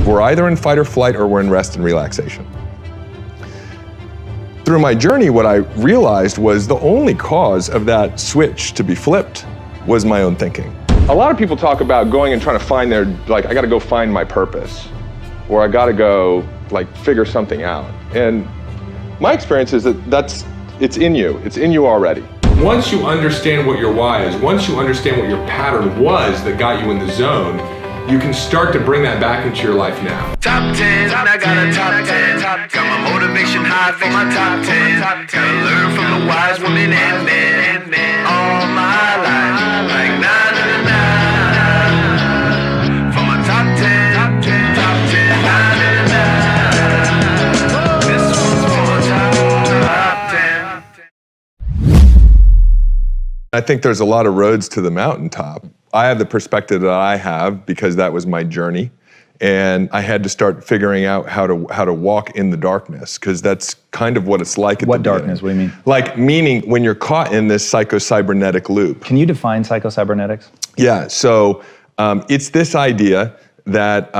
We're either in fight or flight or we're in rest and relaxation. Through my journey, what I realized was the only cause of that switch to be flipped was my own thinking. A lot of people talk about going and trying to find their, like, I gotta go find my purpose, or I gotta go, like, figure something out. And my experience is that it's in you already. Once you understand what your why is, once you understand what your pattern was that got you in the zone, you can start to bring that back into your life now. Top 10, I got a top 10. Got my motivation high for my top 10. Gotta learn from the wise women and men. All my life, like na na na na. For my top 10, na na na na. This one's for my top 10. I think there's a lot of roads to the mountaintop. I have the perspective that I have because that was my journey, and I had to start figuring out how to walk in the darkness, because that's kind of what it's like at What the darkness? beginning. What do you mean? Like, meaning when you're caught in this psychocybernetic loop. Can you define psychocybernetics? Yeah, so it's this idea that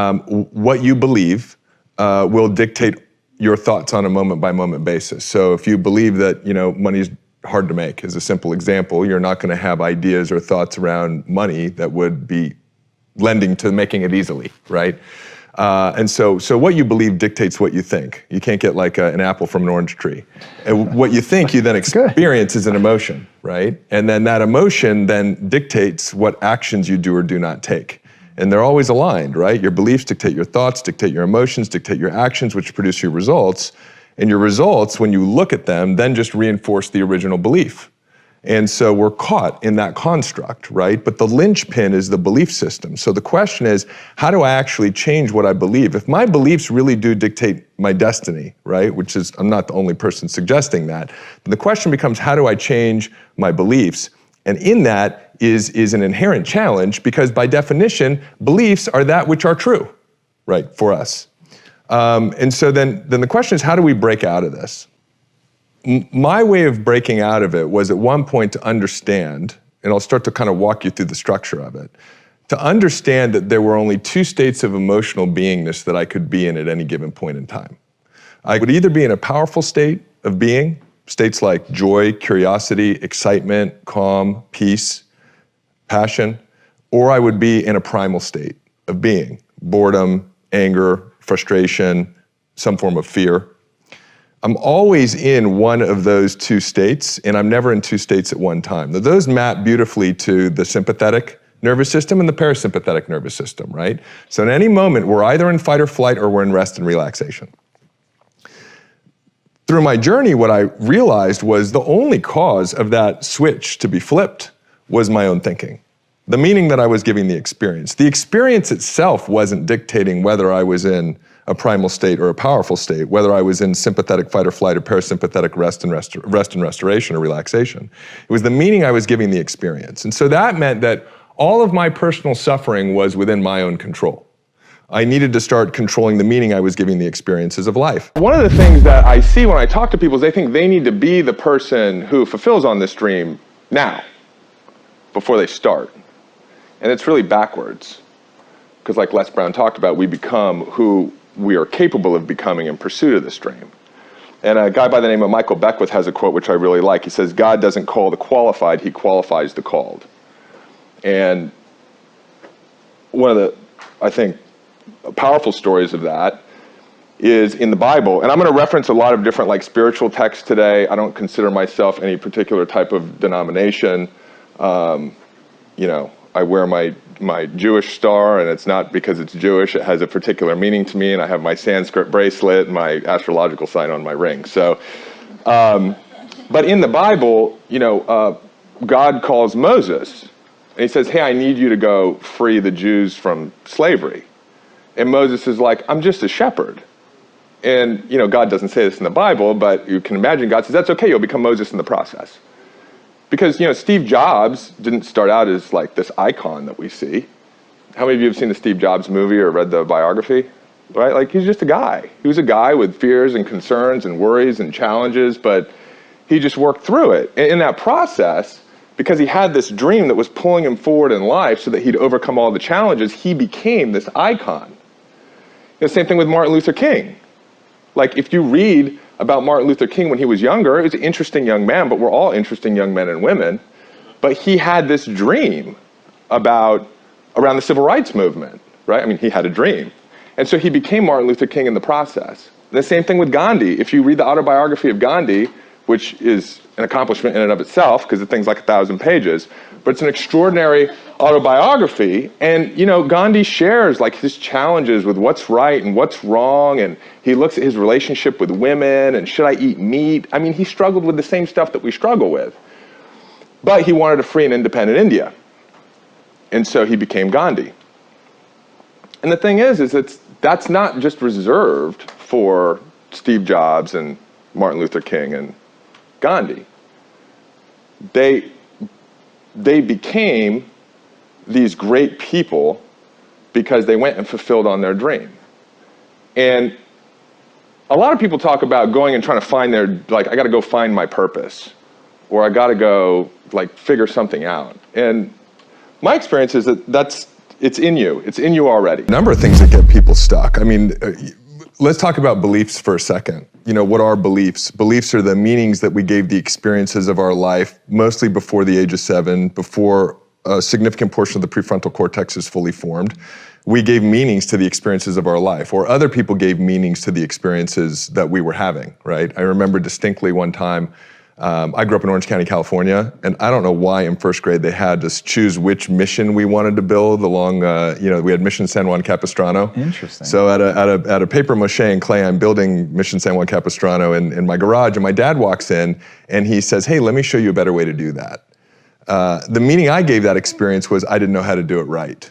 what you believe will dictate your thoughts on a moment-by-moment basis. So if you believe that, you know, money's hard to make, as a simple example, you're not going to have ideas or thoughts around money that would be lending to making it easily, right? And so what you believe dictates what you think. You can't get like an apple from an orange tree. And what you think, you then experience as an emotion, right? And then that emotion then dictates what actions you do or do not take. And they're always aligned, right? Your beliefs dictate your thoughts, dictate your emotions, dictate your actions, which produce your results. And your results, when you look at them, then just reinforce the original belief. And so we're caught in that construct, right? But the linchpin is the belief system. So the question is, how do I actually change what I believe? If my beliefs really do dictate my destiny, right? Which is, I'm not the only person suggesting that. The question becomes, how do I change my beliefs? And in that is an inherent challenge, because by definition, beliefs are that which are true, right, for us. And so then the question is, how do we break out of this? My way of breaking out of it was at one point to understand, and I'll start to kind of walk you through the structure of it, to understand that there were only two states of emotional beingness that I could be in at any given point in time. I would either be in a powerful state of being, states like joy, curiosity, excitement, calm, peace, passion, or I would be in a primal state of being, boredom, anger, frustration, some form of fear. I'm always in one of those two states, and I'm never in two states at one time. Now, those map beautifully to the sympathetic nervous system and the parasympathetic nervous system, right? So in any moment, we're either in fight or flight or we're in rest and relaxation. Through my journey, what I realized was the only cause of that switch to be flipped was my own thinking. The meaning that I was giving the experience. The experience itself wasn't dictating whether I was in a primal state or a powerful state, whether I was in sympathetic fight or flight or parasympathetic rest and restoration or relaxation. It was the meaning I was giving the experience. And so that meant that all of my personal suffering was within my own control. I needed to start controlling the meaning I was giving the experiences of life. One of the things that I see when I talk to people is they think they need to be the person who fulfills on this dream now, before they start. And it's really backwards, because like Les Brown talked about, we become who we are capable of becoming in pursuit of this dream. And a guy by the name of Michael Beckwith has a quote which I really like. He says, God doesn't call the qualified, he qualifies the called. And one of the, I think, powerful stories of that is in the Bible. And I'm going to reference a lot of different like spiritual texts today. I don't consider myself any particular type of denomination. You know, I wear my Jewish star, and it's not because it's Jewish. It has a particular meaning to me, and I have my Sanskrit bracelet and my astrological sign on my ring. So, but in the Bible, you know, God calls Moses, and he says, hey, I need you to go free the Jews from slavery. And Moses is like, I'm just a shepherd. And, you know, God doesn't say this in the Bible, but you can imagine God says, that's okay, you'll become Moses in the process. Because, you know, Steve Jobs didn't start out as like this icon that we see. How many of you have seen the Steve Jobs movie or read the biography? Right? Like, he's just a guy. He was a guy with fears and concerns and worries and challenges, but he just worked through it. And in that process, because he had this dream that was pulling him forward in life so that he'd overcome all the challenges, he became this icon. The same thing with Martin Luther King. Like, if you read about Martin Luther King when he was younger, he was an interesting young man, but we're all interesting young men and women. But he had this dream around the civil rights movement, right? I mean, he had a dream. And so he became Martin Luther King in the process. And the same thing with Gandhi. If you read the autobiography of Gandhi, which is an accomplishment in and of itself, because the thing's like 1,000 pages, but it's an extraordinary autobiography. And, you know, Gandhi shares like his challenges with what's right and what's wrong, and he looks at his relationship with women and should I eat meat? I mean, he struggled with the same stuff that we struggle with. But he wanted a free and independent India. And so he became Gandhi. And the thing is that's not just reserved for Steve Jobs and Martin Luther King and Gandhi. They became these great people because they went and fulfilled on their dream. And a lot of people talk about going and trying to find I gotta go find my purpose, or I gotta go like figure something out. And my experience is that it's in you. It's in you already. A number of things that get people stuck. I mean, let's talk about beliefs for a second. You know, what are beliefs? Beliefs are the meanings that we gave the experiences of our life, mostly before the age of 7, before a significant portion of the prefrontal cortex is fully formed. We gave meanings to the experiences of our life, or other people gave meanings to the experiences that we were having, right? I remember distinctly one time, I grew up in Orange County, California, and I don't know why in first grade they had us choose which mission we wanted to build along, we had Mission San Juan Capistrano. Interesting. So at a paper mache and clay, I'm building Mission San Juan Capistrano in my garage, and my dad walks in and he says, hey, let me show you a better way to do that. The meaning I gave that experience was I didn't know how to do it right.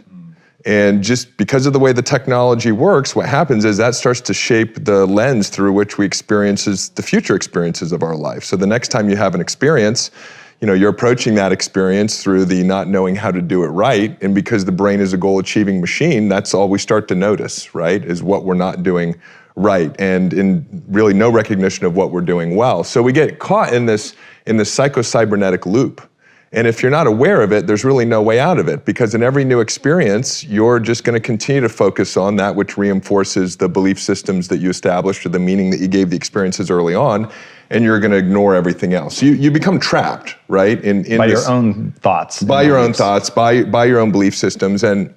And just because of the way the technology works, what happens is that starts to shape the lens through which we experience the future experiences of our life. So the next time you have an experience, you know, you're approaching that experience through the not knowing how to do it right. And because the brain is a goal-achieving machine, that's all we start to notice, right, is what we're not doing right, and in really no recognition of what we're doing well. So we get caught in this psycho-cybernetic loop. And if you're not aware of it, there's really no way out of it, because in every new experience, you're just going to continue to focus on that which reinforces the belief systems that you established or the meaning that you gave the experiences early on, and you're going to ignore everything else. So you become trapped, right? By your own thoughts. By your own thoughts, by your own belief systems. And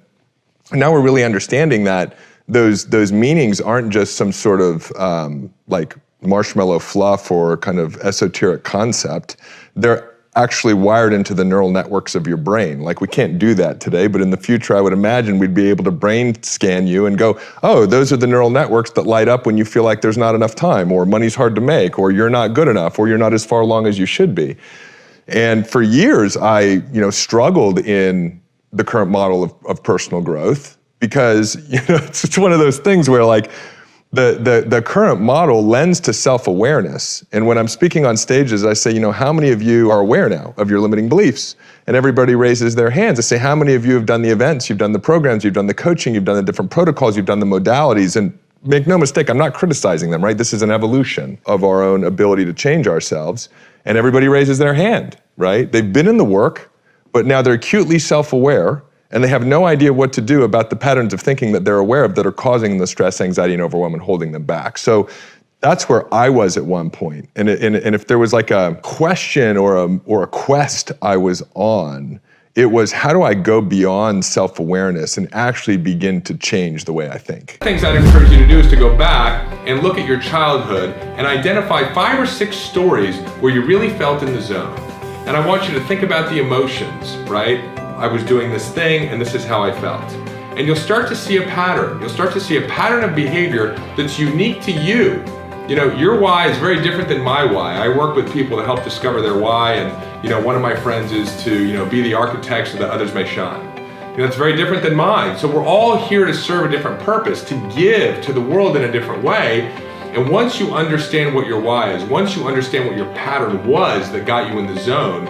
now we're really understanding that those meanings aren't just some sort of like marshmallow fluff or kind of esoteric concept. They're actually wired into the neural networks of your brain. Like, we can't do that today, but in the future I would imagine we'd be able to brain scan you and go, oh, those are the neural networks that light up when you feel like there's not enough time, or money's hard to make, or you're not good enough, or you're not as far along as you should be. And for years I struggled in the current model of personal growth, because it's one of those things where like the current model lends to self-awareness. And when I'm speaking on stages, I say, how many of you are aware now of your limiting beliefs? And everybody raises their hands. I say, how many of you have done the events, you've done the programs, you've done the coaching, you've done the different protocols, you've done the modalities? And make no mistake, I'm not criticizing them, right? This is an evolution of our own ability to change ourselves. And everybody raises their hand, right? They've been in the work, but now they're acutely self-aware, and they have no idea what to do about the patterns of thinking that they're aware of that are causing the stress, anxiety, and overwhelm and holding them back. So that's where I was at one point. And if there was like a question or a quest I was on, it was, how do I go beyond self-awareness and actually begin to change the way I think? Things I'd encourage you to do is to go back and look at your childhood and identify 5 or 6 stories where you really felt in the zone. And I want you to think about the emotions, right? I was doing this thing and this is how I felt. And you'll start to see a pattern. You'll start to see a pattern of behavior that's unique to you. Your why is very different than my why. I work with people to help discover their why, and one of my friends is to be the architect so that others may shine. It's very different than mine. So we're all here to serve a different purpose, to give to the world in a different way. And once you understand what your why is, once you understand what your pattern was that got you in the zone,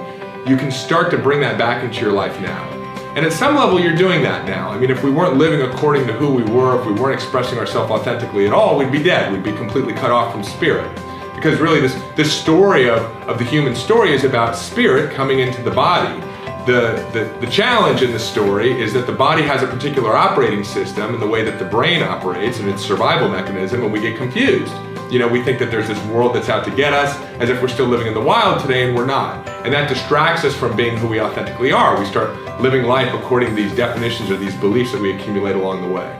you can start to bring that back into your life now. And at some level, you're doing that now. I mean, if we weren't living according to who we were, if we weren't expressing ourselves authentically at all, we'd be dead. We'd be completely cut off from spirit. Because really, this story of the human story is about spirit coming into the body. The challenge in the story is that the body has a particular operating system in the way that the brain operates and its survival mechanism, and we get confused. You know, we think that there's this world that's out to get us, as if we're still living in the wild today, and we're not. And that distracts us from being who we authentically are. We start living life according to these definitions or these beliefs that we accumulate along the way.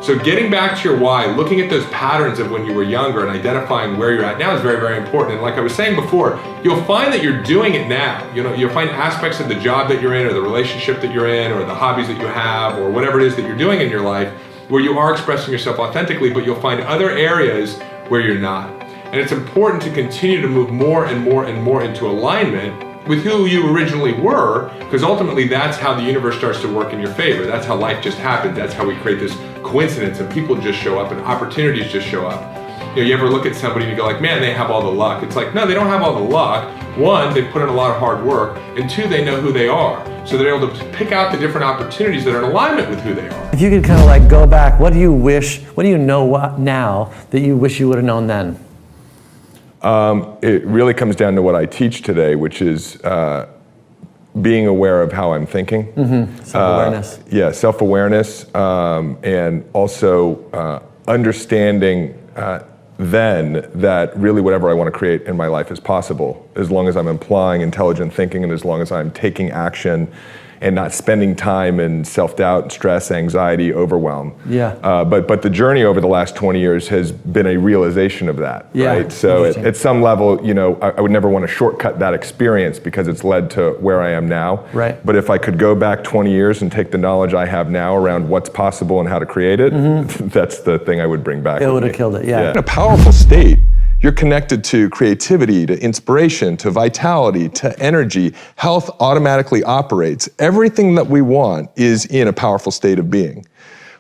So getting back to your why, looking at those patterns of when you were younger and identifying where you're at now is very, very important. And like I was saying before, you'll find that you're doing it now. You know, you'll find aspects of the job that you're in, or the relationship that you're in, or the hobbies that you have, or whatever it is that you're doing in your life, where you are expressing yourself authentically, but you'll find other areas where you're not. And it's important to continue to move more and more and more into alignment with who you originally were, because ultimately that's how the universe starts to work in your favor. That's how life just happens. That's how we create this coincidence and people just show up and opportunities just show up. You know, you ever look at somebody and you go like, man, they have all the luck. It's like, no, they don't have all the luck. One, they put in a lot of hard work, and two, they know who they are. So they're able to pick out the different opportunities that are in alignment with who they are. If you could kind of like go back, what do you know now that you wish you would have known then? It really comes down to what I teach today, which is being aware of how I'm thinking. Self-awareness. Yeah, self-awareness, and also understanding then that really whatever I want to create in my life is possible, as long as I'm applying intelligent thinking and as long as I'm taking action and not spending time in self-doubt, stress, anxiety, overwhelm. Yeah. But the journey over the last 20 years has been a realization of that, Yeah, right? So interesting. at some level, you know, I would never want to shortcut that experience because it's led to where I am now. Right. But if I could go back 20 years and take the knowledge I have now around what's possible and how to create it, that's the thing I would bring back. It with would have me. killed it, yeah. In a powerful state, you're connected to creativity, to inspiration, to vitality, to energy. Health automatically operates. Everything that we want is in a powerful state of being.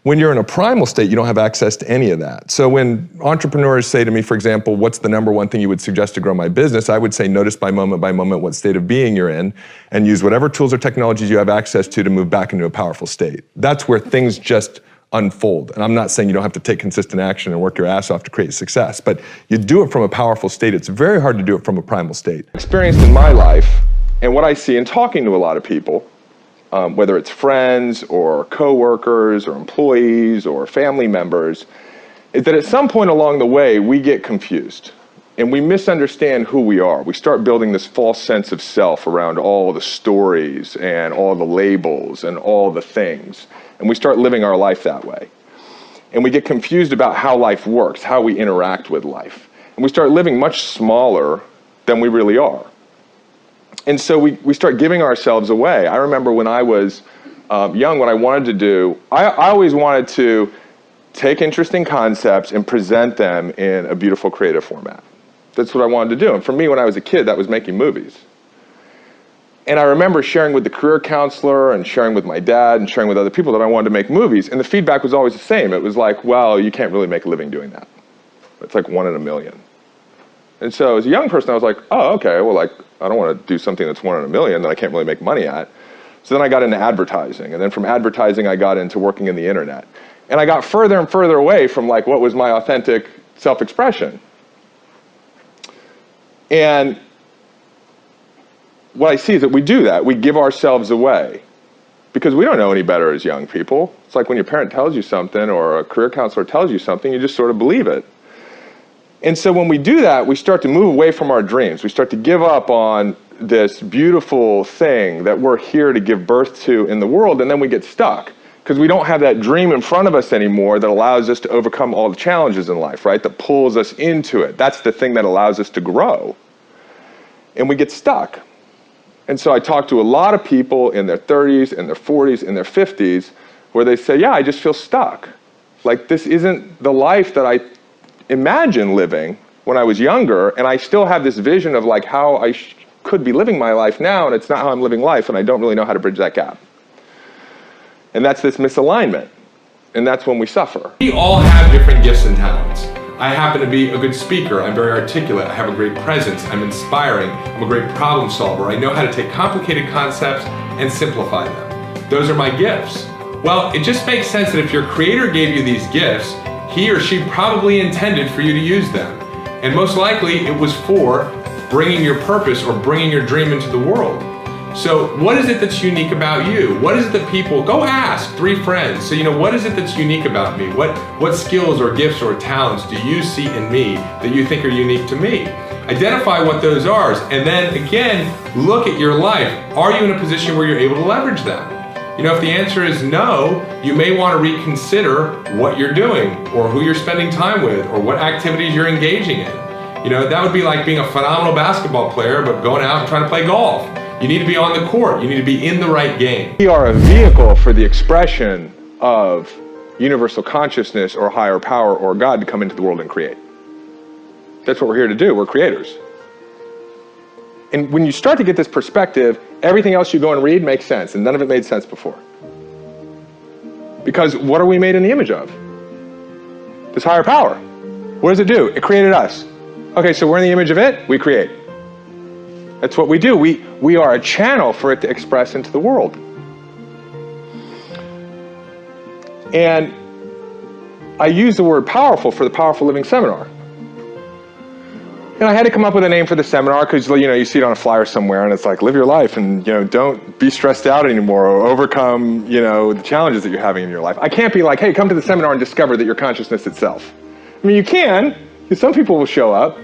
When you're in a primal state, you don't have access to any of that. So when entrepreneurs say to me, for example, what's the number one thing you would suggest to grow my business? I would say notice by moment what state of being you're in, and use whatever tools or technologies you have access to move back into a powerful state. That's where things just unfold. And I'm not saying you don't have to take consistent action and work your ass off to create success, but you do it from a powerful state. It's very hard to do it from a primal state. Experienced in my life, and what I see in talking to a lot of people, whether it's friends or coworkers or employees or family members, is that at some point along the way, we get confused and we misunderstand who we are. We start building this false sense of self around all the stories and all the labels and all the things. And we start living our life that way. And we get confused about how life works, how we interact with life. And we start living much smaller than we really are. And so we start giving ourselves away. I remember when I was young, what I wanted to do, I always wanted to take interesting concepts and present them in a beautiful creative format. That's what I wanted to do. And for me, when I was a kid, that was making movies. And I remember sharing with the career counselor and sharing with my dad and sharing with other people that I wanted to make movies. And the feedback was always the same. It was like, well, you can't really make a living doing that. It's like 1 in a million. And so as a young person, I was like, oh, okay, well, like, I don't want to do something that's 1 in a million that I can't really make money at. So then I got into advertising. And then from advertising, I got into working in the internet. And I got further and further away from like what was my authentic self-expression. And what I see is that we do that. We give ourselves away because we don't know any better as young people. It's like when your parent tells you something or a career counselor tells you something, you just sort of believe it. And so when we do that, we start to move away from our dreams. We start to give up on this beautiful thing that we're here to give birth to in the world, and then we get stuck because we don't have that dream in front of us anymore that allows us to overcome all the challenges in life, right? That pulls us into it. That's the thing that allows us to grow. And we get stuck. And so I talk to a lot of people in their 30s, in their 40s, in their 50s, where they say, yeah, I just feel stuck. Like this isn't the life that I imagined living when I was younger, and I still have this vision of like how I could be living my life now, and it's not how I'm living life, and I don't really know how to bridge that gap. And that's this misalignment, and that's when we suffer. We all have different gifts and talents. I happen to be a good speaker. I'm very articulate. I have a great presence. I'm inspiring. I'm a great problem solver. I know how to take complicated concepts and simplify them. Those are my gifts. Well, it just makes sense that if your creator gave you these gifts, he or she probably intended for you to use them. And most likely it was for bringing your purpose or bringing your dream into the world. So what is it that's unique about you? What is it that people, go ask 3 friends. So, what is it that's unique about me? What skills or gifts or talents do you see in me that you think are unique to me? Identify what those are, and then again, look at your life. Are you in a position where you're able to leverage them? If the answer is no, you may want to reconsider what you're doing, or who you're spending time with, or what activities you're engaging in. That would be like being a phenomenal basketball player, but going out and trying to play golf. You need to be on the court. You need to be in the right game. We are a vehicle for the expression of universal consciousness or higher power or God to come into the world and create. That's what we're here to do. We're creators. And when you start to get this perspective, everything else you go and read makes sense, and none of it made sense before. Because what are we made in the image of? This higher power. What does it do? It created us. Okay, so we're in the image of it, we create. That's what we do. We are a channel for it to express into the world. And I use the word powerful for the Powerful Living Seminar. And I had to come up with a name for the seminar because, you see it on a flyer somewhere and it's like, live your life and, don't be stressed out anymore or overcome, the challenges that you're having in your life. I can't be like, hey, come to the seminar and discover that you're consciousness itself. I mean, you can, because some people will show up,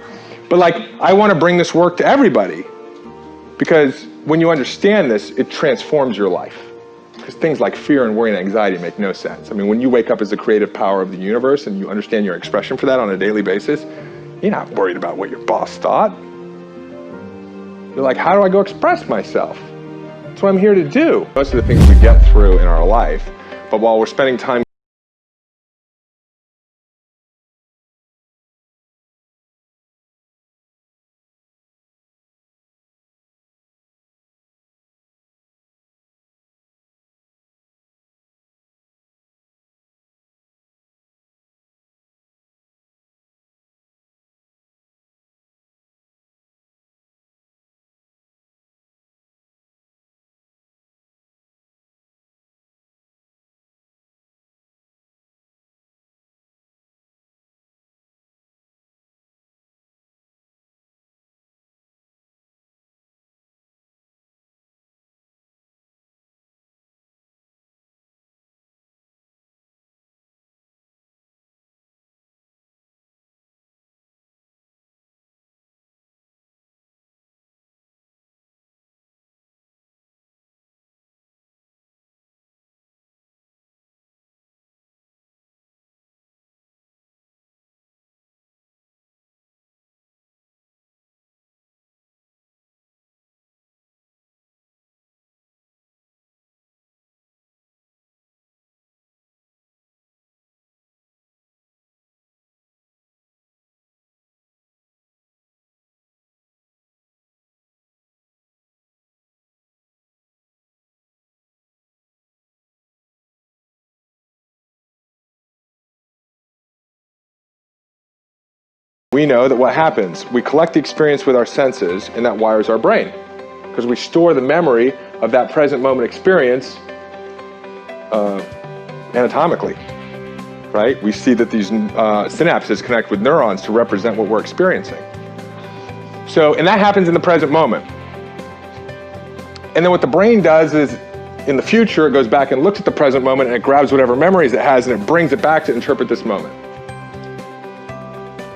but I want to bring this work to everybody. Because when you understand this, it transforms your life. Because things like fear and worry and anxiety make no sense. I mean, when you wake up as the creative power of the universe and you understand your expression for that on a daily basis, you're not worried about what your boss thought. You're like, how do I go express myself? That's what I'm here to do. Most of the things we get through in our life, but while we're spending time we know that what happens, we collect the experience with our senses, and that wires our brain. Because we store the memory of that present moment experience anatomically, right? We see that these synapses connect with neurons to represent what we're experiencing. So, and that happens in the present moment. And then what the brain does is, in the future, it goes back and looks at the present moment and it grabs whatever memories it has and it brings it back to interpret this moment.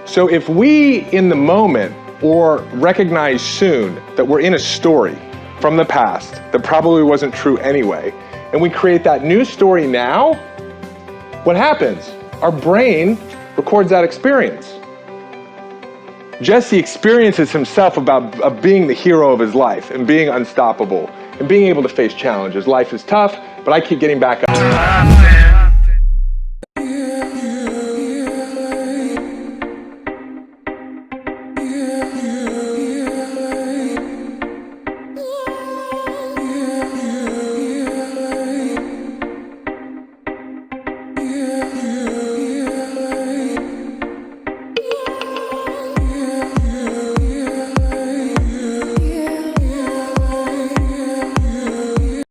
So if we, in the moment, or recognize soon that we're in a story from the past that probably wasn't true anyway, and we create that new story now, what happens? Our brain records that experience. Jesse experiences himself of being the hero of his life and being unstoppable and being able to face challenges. Life is tough, but I keep getting back up.